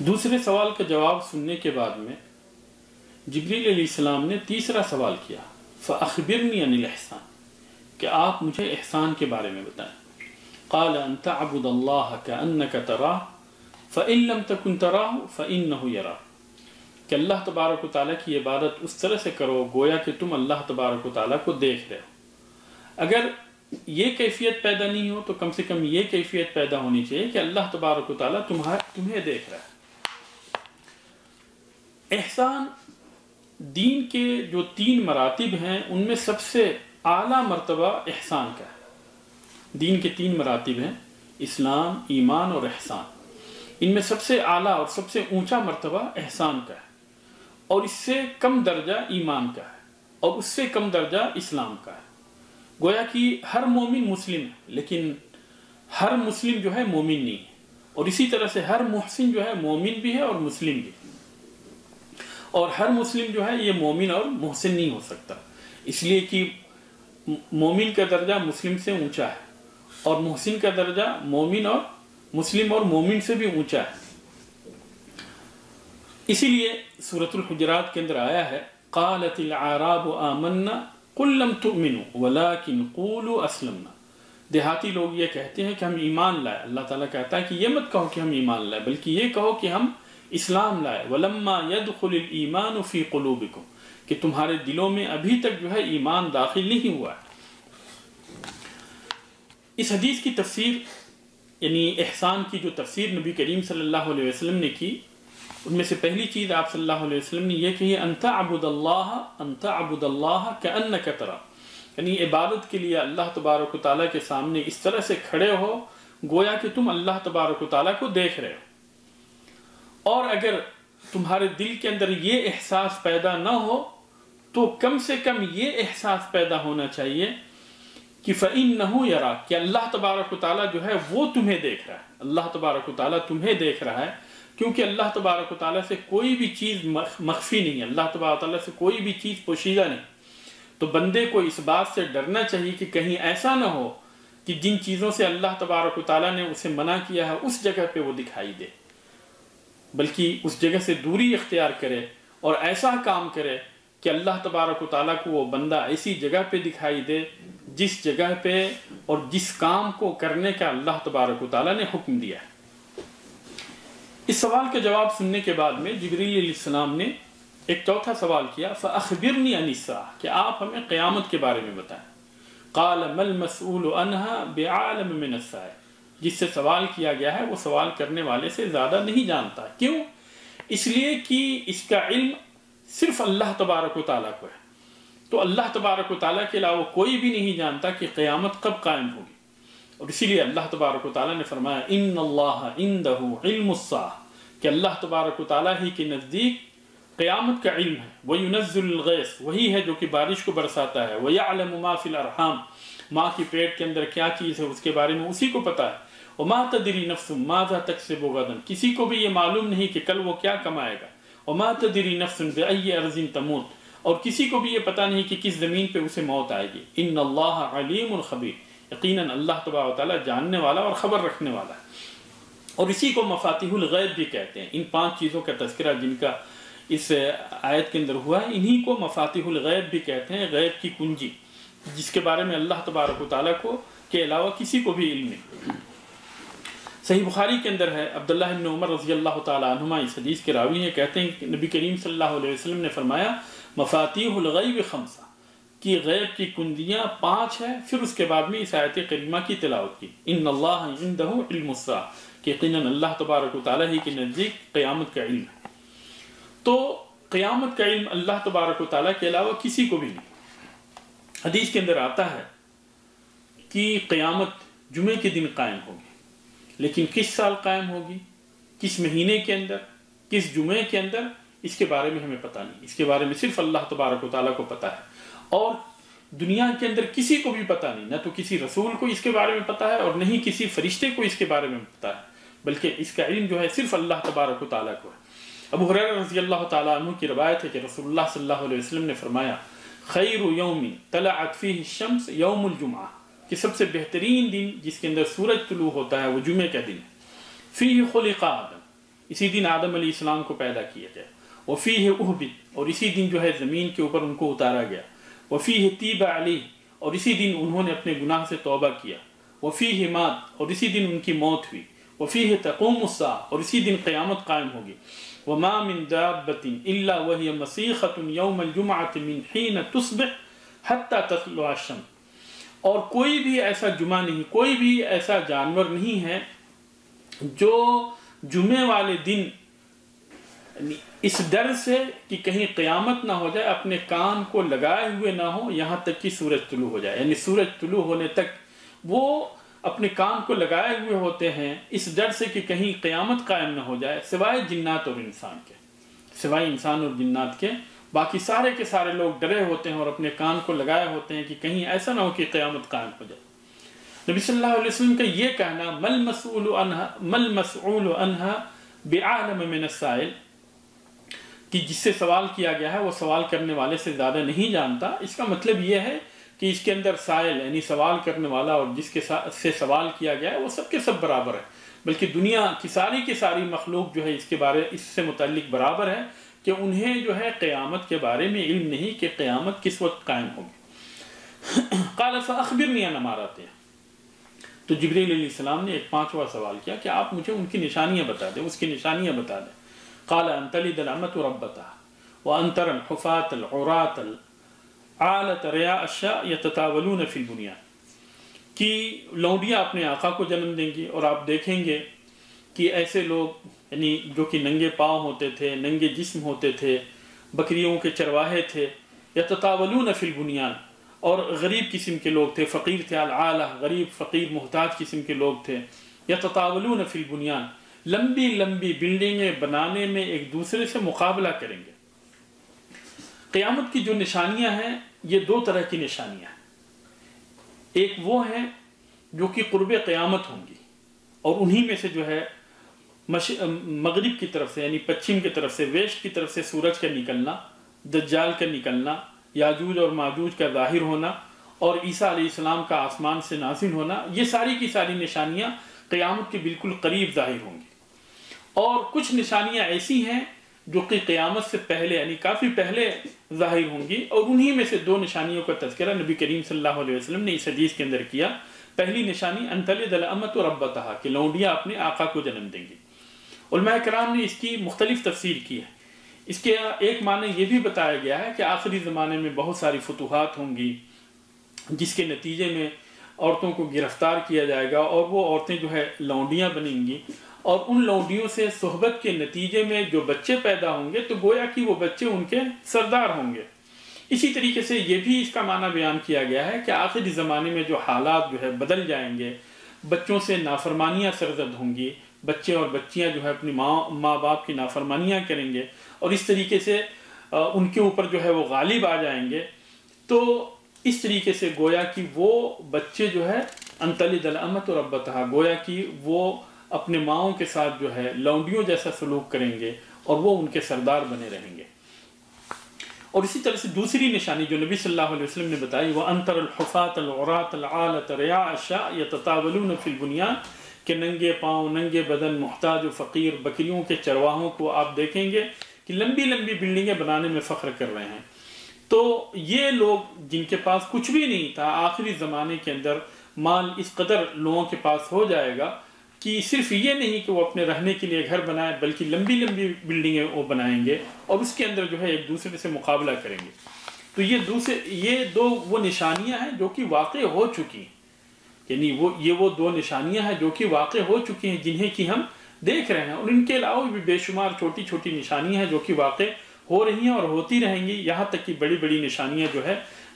دوسرے سوال کا جواب سننے کے بعد میں جبریل علیہ السلام نے تیسرا سوال کیا، فَأَخْبِرْنِي عَنِ الْإِحْسَانِ، کہ آپ مجھے احسان کے بارے میں بتائیں۔ قال ان تعبد اللہ کأنک تراہ فإن لم تکن تراہ فإنہ یراہ، کہ اللہ تبارک و تعالیٰ کی عبادت اس طرح سے کرو گویا کہ تم اللہ تبارک و تعالیٰ کو دیکھ رہے ہو۔ اگر یہ کیفیت پیدا نہیں ہو تو کم سے کم یہ کیفیت پیدا ہونی چاہیے کہ اللہ تبارک و تعالیٰ تمہیں دیکھ رہا ہے۔ احسان دین کے جو 3 مراتب ہیں ان میں سب سے اعلیٰ مرتبہ احسان کا ہے۔ دین کے 3 مراتب ہیں، اسلام، ایمان اور احسان۔ ان میں سب سے اعلیٰ اور سب سے اونچا مرتبہ احسان کا ہے، اور اس سے کم درجہ ایمان کا ہے، اور اس سے کم درجہ اسلام کا ہے۔ گویا کہ ہر مومن مسلم ہے لیکن ہر مسلم جو ہے مومن نہیں ہے، اور اسی طرح سے ہر محسن جو ہے مومن بھی ہے اور مسلم بھی ہے، اور ہر مسلم جو ہے یہ مومن اور محسن نہیں ہو سکتا، اس لیے کہ مومن کا درجہ مسلم سے اونچا ہے، اور محسن کا درجہ مومن اور مسلم اور مومن سے بھی اونچا ہے۔ اسی لیے سورۃ الحجرات کے اندر آیا ہے، قالت الاعراب آمنا قل لم تؤمنوا ولكن قولوا اسلمنا۔ دیہاتی لوگ یہ کہتے ہیں کہ ہم ایمان لائے، اللہ تعالیٰ کہتا ہے کہ یہ مت کہو کہ ہم ایمان لائے، بلکہ یہ کہو کہ ہم اسلام لائے۔ ولما يدخل الايمان في قلوبكم، کہ تمہارے دلوں میں ابھی تک جو ہے ایمان داخل نہیں ہوا ہے۔ اس حدیث کی تفسیر یعنی احسان کی جو تفسیر نبی کریم صلی اللہ علیہ وسلم نے کی، ان میں سے پہلی چیز آپ صلی اللہ علیہ وسلم نے یہ کہی، ان تعبد اللہ کأنک تراہ، یعنی عبادت کے لیے اللہ تبارک و تعالیٰ کے سامنے اس طرح سے کھڑے ہو گویا کہ تم اللہ تبارک و تعالیٰ کو دیکھ رہے ہو۔ اور اگر تمہارے دل کے اندر یہ احساس پیدا نہ ہو تو کم سے کم یہ احساس پیدا ہونا چاہیے کہ فَإِنَّهُ يَرَاكَ، کہ اللہ تبارک و تعالیٰ جو ہے وہ تمہیں دیکھ رہا ہے، اللہ تبارک و تعالیٰ تمہیں دیکھ رہا ہے، کیونکہ اللہ تبارک و تعالیٰ سے کوئی بھی چیز مخفی نہیں ہے، اللہ تبارک و تعالیٰ سے کوئی بھی چیز پوشیدہ نہیں۔ تو بندے کو اس بات سے ڈرنا چاہیے کہ کہیں ایسا نہ ہو کہ جن چیزوں سے اللہ تبارک و تعالیٰ نے اسے منع کیا ہے اس جگہ پہ وہ دکھائی دے، بلکہ اس جگہ سے دوری اختیار کرے اور ایسا کام کرے کہ اللہ تبارک و تعالیٰ کو وہ بندہ ایسی جگہ پہ دکھائی دے جس جگہ پہ اور جس کام کو کرنے کا اللہ تبارک و تعالیٰ نے حکم دیا ہے۔ اس سوال کا جواب سننے کے بعد میں جبریل علیہ السلام نے ایک چوتھا سوال کیا، فَأَخْبِرْنِي عَنِ السَّاعَةِ، کہ آپ ہمیں قیامت کے بارے میں بتائیں۔ قَالَ مَا الْمَسْئُولُ عَنْهَا بِعَالَمٍ مِّنَ السَّائِلِ، جس سے سوال کیا گیا ہے وہ سوال کرنے والے سے زیادہ نہیں جانتا۔ کیوں؟ اس لیے کہ اس کا علم صرف اللہ تبارک و تعالیٰ کو ہے، تو اللہ تبارک و تعالیٰ کے علاوہ کوئی بھی نہیں جانتا کہ قیامت کب قائم ہوگی، اور اسی لیے اللہ تبارک و تعالیٰ نے فرمایا ان اللہ عندہ علم الساعہ، کہ اللہ تبارک و تعالیٰ ہی کے نزدیک قیامت کا علم ہے۔ وَيُنَزِّلُ الْغَيْثَ، وہی ہے جو کہ بارش کو برساتا ہے۔ وَيَعْلَمُ مَا فِي الْأَرْحَامِ، ماں کی پیٹ کے اندر کیا چیز ہے اس کے بارے میں اسی کو پتہ ہے۔ وَمَا تَدْرِي نَفْسٌ مَاذَا تَكْسِبُ غَدًا، کسی کو بھی یہ معلوم نہیں کہ کل وہ کیا کمائے گا۔ وَمَا تَدْرِي نَفْسٌ بِأَيِّ أَرْضٍ تَمُوتُ، اور کسی کو بھی یہ پتہ نہیں کہ کس زمین پہ اسے موت آئے گی۔ ان اللہ علیم خبیر، یقیناً اللہ تبارک و تعالیٰ جاننے والا اور خبر رکھنے والا ہے۔ اور اسی کو مفاتیح الغیب بھی کہتے ہیں۔ ان 5 چیزوں کا تذکرہ جن کا اس آیت کے اندر ہوا ہے انہی کو مفاتیح الغیب بھی کہتے ہیں، غیب کی کنجی، جس کے بارے میں اللہ تبارک و تعالیٰ کو کے علاوہ کسی کو بھی علم نہیں۔ صحیح بخاری کے اندر ہے، عبداللہ بن عمر رضی اللہ تعالیٰ عنہما اس حدیث کے راوی ہیں، کہتے ہیں کہ نبی کریم صلی اللہ علیہ وسلم نے فرمایا مفاتیح الغیب 5، کہ غیب کی کنجیاں 5 ہیں۔ پھر اس کے بعد میں اس آیت کریمہ کی تلاوت کی، ان اللہ عندہ علم الساعہ، کہ یقیناً اللہ تبارک و تعالیٰ ہی کے نزدیک قیامت کا علم ہے۔ تو قیامت کا علم اللہ تبارک و تعالیٰ کے علاوہ کسی کو بھی نہیں۔ حدیث کے اندر آتا ہے کہ قیامت جمعے کے دن قائم ہوگی، لیکن کس سال قائم ہوگی، کس مہینے کے اندر، کس جمعے کے اندر، اس کے بارے میں ہمیں پتہ نہیں۔ اس کے بارے میں صرف اللہ تبارک و تعالیٰ کو پتہ ہے، اور دنیا کے اندر کسی کو بھی پتہ نہیں، نہ تو کسی رسول کو اس کے بارے میں پتہ ہے اور نہ ہی کسی فرشتے کو اس کے بارے میں پتہ ہے، بلکہ اس کا علم جو ہے صرف اللہ تبارک و تعالیٰ کو ہے۔ ابو ہریرہ رضی اللہ تعالیٰ عنہ کی روایت ہے کہ رسول اللہ صلی اللہ علیہ وسلم نے فرمایا خیر یوم طلعت فیہ الشمس یوم الجمعہ، کہ سب سے بہترین دن جس کے اندر سورج طلوع ہوتا ہے وہ جمعے کا دن ہے۔ فیہ خلق آدم، اسی دن آدم علیہ السلام کو پیدا کیا گیا، وفیہ اہبط، اور اسی دن جو ہے زمین کے اوپر ان کو اتارا گیا، وفیہ تیب علیہ، اور اسی دن انہوں نے اپنے گناہ سے توبہ کیا، وفیہ مات، اور اسی دن ان کی موت ہوئی، وفیہ تقوم الساعہ، اور اسی دن قیامت قائم ہوگی، وما من دابۃ الا وہی مسیخۃ یوم الجمعۃ من حین تصبح حتی تطلع الشمس، اور کوئی بھی ایسا جمعہ نہیں، کوئی بھی ایسا جانور نہیں ہے جو جمعے والے دن اس ڈر سے کہ کہیں قیامت نہ ہو جائے اپنے کان کو لگائے ہوئے نہ ہو یہاں تک کہ سورج طلوع ہو جائے، یعنی سورج طلوع ہونے تک وہ اپنے کان کو لگائے ہوئے ہوتے ہیں اس ڈر سے کہ کہیں قیامت قائم نہ ہو جائے، سوائے جنات اور انسان کے، سوائے انسان اور جنات کے، باقی سارے کے سارے لوگ ڈرے ہوتے ہیں اور اپنے کان کو لگائے ہوتے ہیں کہ کہیں ایسا نہ ہو کہ قیامت قائم ہو جائے۔ نبی صلی اللہ علیہ وسلم کا یہ کہنا مل مسعول عنہا بعالم من السائل، کہ جس سے سوال کیا گیا ہے وہ سوال کرنے والے سے زیادہ نہیں جانتا، اس کا مطلب یہ ہے کہ اس کے اندر سائل یعنی سوال کرنے والا اور جس کے سے سوال کیا گیا ہے وہ سب کے سب برابر ہے، بلکہ دنیا کی ساری مخلوق جو ہے اس سے متعلق برابر ہے کہ انہیں جو ہے قیامت کے بارے میں علم نہیں کہ قیامت کس وقت قائم ہوگی۔ قال فاخبرنی عن اماراتها، تو جبریل علیہ السلام نے ایک 5واں سوال کیا کہ آپ مجھے ان کی نشانیاں بتا دیں، اس کی نشانیاں بتا دیں۔ قال ان تلد الامۃ ربتها وان ترى الحفاة العراة العالة رعاء الشاء يتطاولون في البنيان، کہ لونڈیاں اپنے آقا کو جنم دیں گی اور آپ دیکھیں گے کہ ایسے لوگ یعنی جو کہ ننگے پاؤں ہوتے تھے، ننگے جسم ہوتے تھے، بکریوں کے چرواہے تھے، یتطاولون فی البنیان، اور غریب قسم کے لوگ تھے، فقیر تھے، العالہ غریب فقیر محتاج قسم کے لوگ تھے، یتطاولون فی البنیان، لمبی لمبی بلڈنگیں بنانے میں ایک دوسرے سے مقابلہ کریں گے۔ قیامت کی جو نشانیاں ہیں یہ 2 طرح کی نشانیاں ہیں، ایک وہ ہیں جو کہ قرب قیامت ہوں گی اور انہی میں سے جو ہے مغرب کی طرف سے یعنی پچھم کی طرف سے ویسٹ کی طرف سے سورج کا نکلنا، دجال کا نکلنا، یاجوج اور ماجوج کا ظاہر ہونا اور عیسیٰ علیہ السلام کا آسمان سے نازل ہونا، یہ ساری کی ساری نشانیاں قیامت کے بالکل قریب ظاہر ہوں گی۔ اور کچھ نشانیاں ایسی ہیں جو کہ قیامت سے پہلے یعنی کافی پہلے ظاہر ہوں گی، اور انہی میں سے 2 نشانیوں کا تذکرہ نبی کریم صلی اللہ علیہ وسلم نے اس حدیث کے اندر کیا۔ پہلی نشانی ان تلد الامۃ ربتها، کہ لونڈیاں اپنے آقا کو جنم دیں گی۔ علماء کرام نے اس کی مختلف تفسیر کی ہے۔ اس کے ایک معنی یہ بھی بتایا گیا ہے کہ آخری زمانے میں بہت ساری فتوحات ہوں گی جس کے نتیجے میں عورتوں کو گرفتار کیا جائے گا اور وہ عورتیں جو ہے لونڈیاں بنیں گی، اور ان لونڈیوں سے صحبت کے نتیجے میں جو بچے پیدا ہوں گے تو گویا کہ وہ بچے ان کے سردار ہوں گے۔ اسی طریقے سے یہ بھی اس کا معنی بیان کیا گیا ہے کہ آخری زمانے میں جو حالات جو ہے بدل جائیں گے، بچوں سے نافرمانیاں سرزد ہوں گی، بچے اور بچیاں جو ہے اپنی ماں باپ کی نافرمانیاں کریں گے اور اس طریقے سے ان کے اوپر جو ہے وہ غالب آ جائیں گے، تو اس طریقے سے گویا کہ وہ بچے جو ہے ان تلد الامۃ ربتها، گویا کہ وہ اپنے ماؤں کے ساتھ جو ہے لونڈیوں جیسا سلوک کریں گے اور وہ ان کے سردار بنے رہیں گے۔ اور اسی طرح سے دوسری نشانی جو نبی صلی اللہ علیہ وسلم نے بتائی وہ ان ترى الحفاة العراة العالة رعاء الشاء يتطاولون في البنيان، کہ ننگے پاؤں ننگے بدن محتاج و فقیر بکریوں کے چرواہوں کو آپ دیکھیں گے کہ لمبی لمبی بلڈنگیں بنانے میں فخر کر رہے ہیں۔ تو یہ لوگ جن کے پاس کچھ بھی نہیں تھا آخری زمانے کے اندر مال اس قدر لوگوں کے پاس ہو جائے گا کہ صرف یہ نہیں کہ وہ اپنے رہنے کے لیے گھر بنائیں بلکہ لمبی لمبی بلڈنگیں وہ بنائیں گے اور اس کے اندر جو ہے ایک دوسرے سے مقابلہ کریں گے۔ تو یہ 2 وہ نشانیاں ہیں جو کہ واقع ہو چکی ہیں، یعنی وہ 2 نشانیاں ہیں جو کہ واقع ہو چکی ہیں جنہیں کہ ہم دیکھ رہے ہیں، اور ان کے علاوہ بھی بے شمار چھوٹی چھوٹی نشانیاں ہیں جو کہ واقع ہو رہی ہیں اور ہوتی رہیں گی، یہاں تک کہ بڑی بڑی نشانیاں جو ہے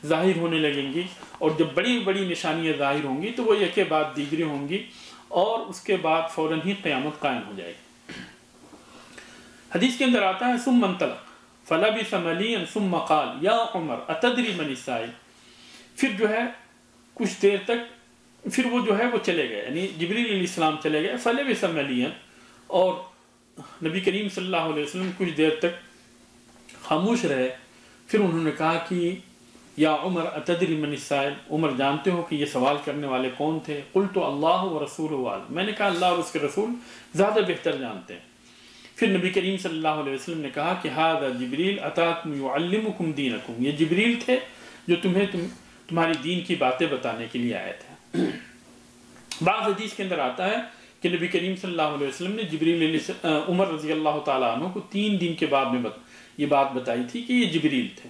ظاہر ہونے لگیں گی، اور جب بڑی بڑی نشانیاں ظاہر ہوں گی تو وہ ایک کے بعد دیگری ہوں گی اور اس کے بعد فوراً ہی قیامت قائم ہو جائے گی۔ حدیث کے اندر آتا ہے ثم انطلق فلبث مليا ثم قال یا عمر اتدری من السائل، پھر جو ہے کچھ دیر تک پھر وہ جو ہے وہ چلے گئے، یعنی جبریل علیہ السلام چلے گئے، فلبث مليا، اور نبی کریم صلی اللہ علیہ وسلم کچھ دیر تک خاموش رہے، پھر انہوں نے کہا کہ یا عمر اتدری من السائل، عمر جانتے ہو کہ یہ سوال کرنے والے کون تھے؟ قلت اللہ ورسولہ عالم، میں نے کہا اللہ اور اس کے رسول زیادہ بہتر جانتے ہیں۔ پھر نبی کریم صلی اللہ علیہ وسلم نے کہا کہ ھذا جبریل اتاکم یعلمکم دینکم، یہ جبریل تھے جو تمہاری دین کی باتیں بتانے کے لیے آئے تھے۔ بعض حدیث کے اندر آتا ہے کہ نبی کریم صلی اللہ علیہ وسلم نے جبریل عمر رضی اللہ تعالیٰ عنہ کو 3 دن کے بعد میں یہ بات بتائی تھی کہ یہ جبریل تھے،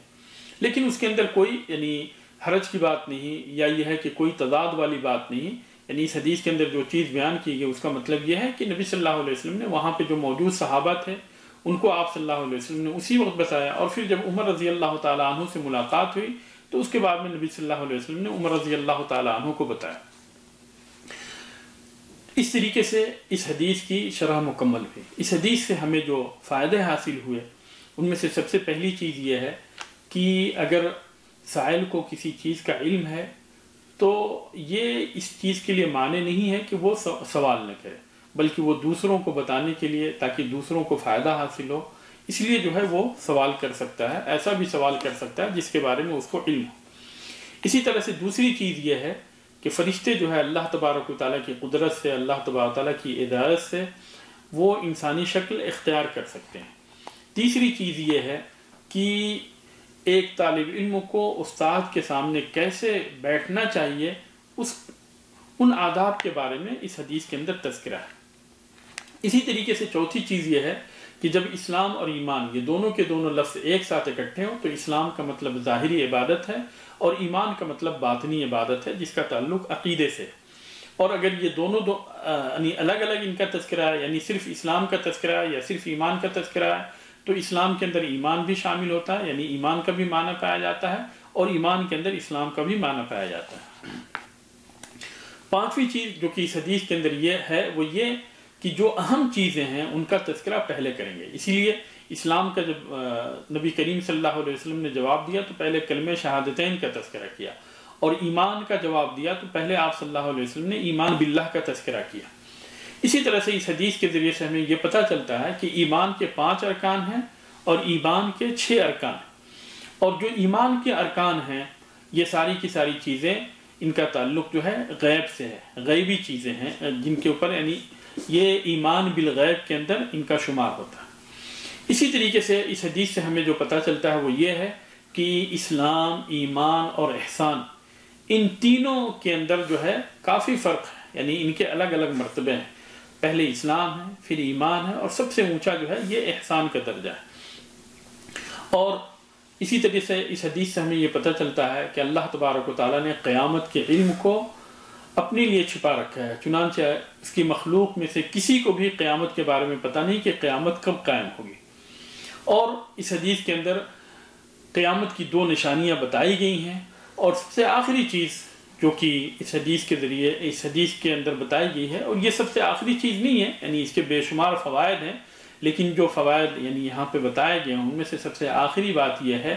لیکن اس کے اندر کوئی یعنی حرج کی بات نہیں، یا یہ ہے کہ کوئی تضاد والی بات نہیں، یعنی اس حدیث کے اندر جو چیز بیان کی گئی اس کا مطلب یہ ہے کہ نبی صلی اللہ علیہ وسلم نے وہاں پہ جو موجود صحابہ تھے ان کو آپ صلی اللہ علیہ وسلم نے اسی وقت بتایا، اور پھر جب عمر رضی اللہ تعالیٰ عنہ سے ملاقات ہوئی تو اس کے بعد میں نبی صلی اللہ علیہ وسلم نے عمر رضی اللہ تعالیٰ عنہ کو بتایا۔ اس طریقے سے اس حدیث کی شرح مکمل ہوئی۔ اس حدیث سے ہمیں جو فائدے حاصل ہوئے ان میں سے سب سے پہلی چیز یہ ہے کہ اگر سائل کو کسی چیز کا علم ہے تو یہ اس چیز کے لیے معنی نہیں ہے کہ وہ سوال نہ کرے، بلکہ وہ دوسروں کو بتانے کے لیے تاکہ دوسروں کو فائدہ حاصل ہو، اس لیے جو ہے وہ سوال کر سکتا ہے، ایسا بھی سوال کر سکتا ہے جس کے بارے میں اس کو علم ہو۔ اسی طرح سے دوسری چیز یہ ہے کہ فرشتے جو ہے اللہ تبارک و تعالیٰ کی قدرت سے، اللہ تبارک و تعالیٰ کی ہدایت سے وہ انسانی شکل اختیار کر سکتے ہیں۔ تیسری چیز یہ ہے کہ ایک طالب علم کو استاد کے سامنے کیسے بیٹھنا چاہیے ان آداب کے بارے میں اس حدیث کے اندر تذکرہ ہے۔ اسی طریقے سے چوتھی چیز یہ ہے کہ جب اسلام اور ایمان یہ دونوں کے دونوں لفظ ایک ساتھ اکٹھے ہوں تو اسلام کا مطلب ظاہری عبادت ہے اور ایمان کا مطلب باطنی عبادت ہے جس کا تعلق عقیدے سے، اور اگر یہ دونوں یعنی الگ الگ ان کا تذکرہ ہے، یعنی صرف اسلام کا تذکرہ ہے یا صرف ایمان کا تذکرہ ہے، تو اسلام کے اندر ایمان بھی شامل ہوتا ہے، یعنی ایمان کا بھی معنی پایا جاتا ہے، اور ایمان کے اندر اسلام کا بھی معنی پایا جاتا ہے۔ پانچویں چیز جو کہ اس حدیث کے اندر یہ ہے وہ یہ کہ جو اہم چیزیں ہیں ان کا تذکرہ پہلے کریں گے، اسی لیے اسلام کا جب نبی کریم صلی اللہ علیہ وسلم نے جواب دیا تو پہلے کلمہ شہادتین کا تذکرہ کیا، اور ایمان کا جواب دیا تو پہلے آپ صلی اللہ علیہ وسلم نے ایمان باللہ کا تذکرہ کیا۔ اسی طرح سے اس حدیث کے ذریعے سے ہمیں یہ پتہ چلتا ہے کہ ایمان کے 5 ارکان ہیں اور ایمان کے 6 ارکان ہیں، اور جو ایمان کے ارکان ہیں یہ ساری کی ساری چیزیں ان کا تعلق جو ہے غیب سے ہے، غیبی چیزیں ہیں جن کے اوپر یعنی یہ ایمان بالغیب کے اندر ان کا شمار ہوتا ہے۔ اسی طریقے سے اس حدیث سے ہمیں جو پتہ چلتا ہے وہ یہ ہے کہ اسلام، ایمان اور احسان ان تینوں کے اندر جو ہے کافی فرق ہے، یعنی ان کے الگ الگ مرتبے ہیں، پہلے اسلام ہے، پھر ایمان ہے، اور سب سے اونچا جو ہے یہ احسان کا درجہ ہے۔ اور اسی طرح سے اس حدیث سے ہمیں یہ پتہ چلتا ہے کہ اللہ تبارک و تعالیٰ نے قیامت کے علم کو اپنے لیے چھپا رکھا ہے، چنانچہ اس کی مخلوق میں سے کسی کو بھی قیامت کے بارے میں پتہ نہیں کہ قیامت کب قائم ہوگی۔ اور اس حدیث کے اندر قیامت کی 2 نشانیاں بتائی گئی ہیں، اور سب سے آخری چیز جو کہ اس حدیث کے ذریعے اس حدیث کے اندر بتائی گئی ہے، اور یہ سب سے آخری چیز نہیں ہے، یعنی اس کے بے شمار فوائد ہیں، لیکن جو فوائد یعنی یہاں پہ بتائے گئے ہیں ان میں سے سب سے آخری بات یہ ہے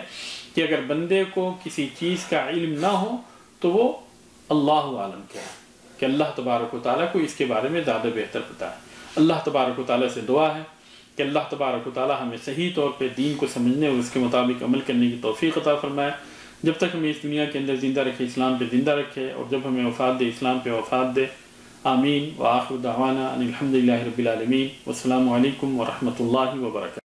کہ اگر بندے کو کسی چیز کا علم نہ ہو تو وہ اللہ عالم کہے کہ اللہ تبارک و تعالیٰ کو اس کے بارے میں زیادہ بہتر پتہ ہے۔ اللہ تبارک و تعالیٰ سے دعا ہے کہ اللہ تبارک و تعالیٰ ہمیں صحیح طور پہ دین کو سمجھنے اور اس کے مطابق عمل کرنے کی توفیق عطا فرمائے، جب تک ہمیں اس دنیا کے اندر زندہ رکھے، اسلام پہ زندہ رکھے، اور جب ہمیں وفات دے اسلام پہ وفات دے۔ آمین۔ وآخر دعوانا ان الحمد للہ رب العالمین، والسلام علیکم ورحمۃ اللہ وبرکاتہ۔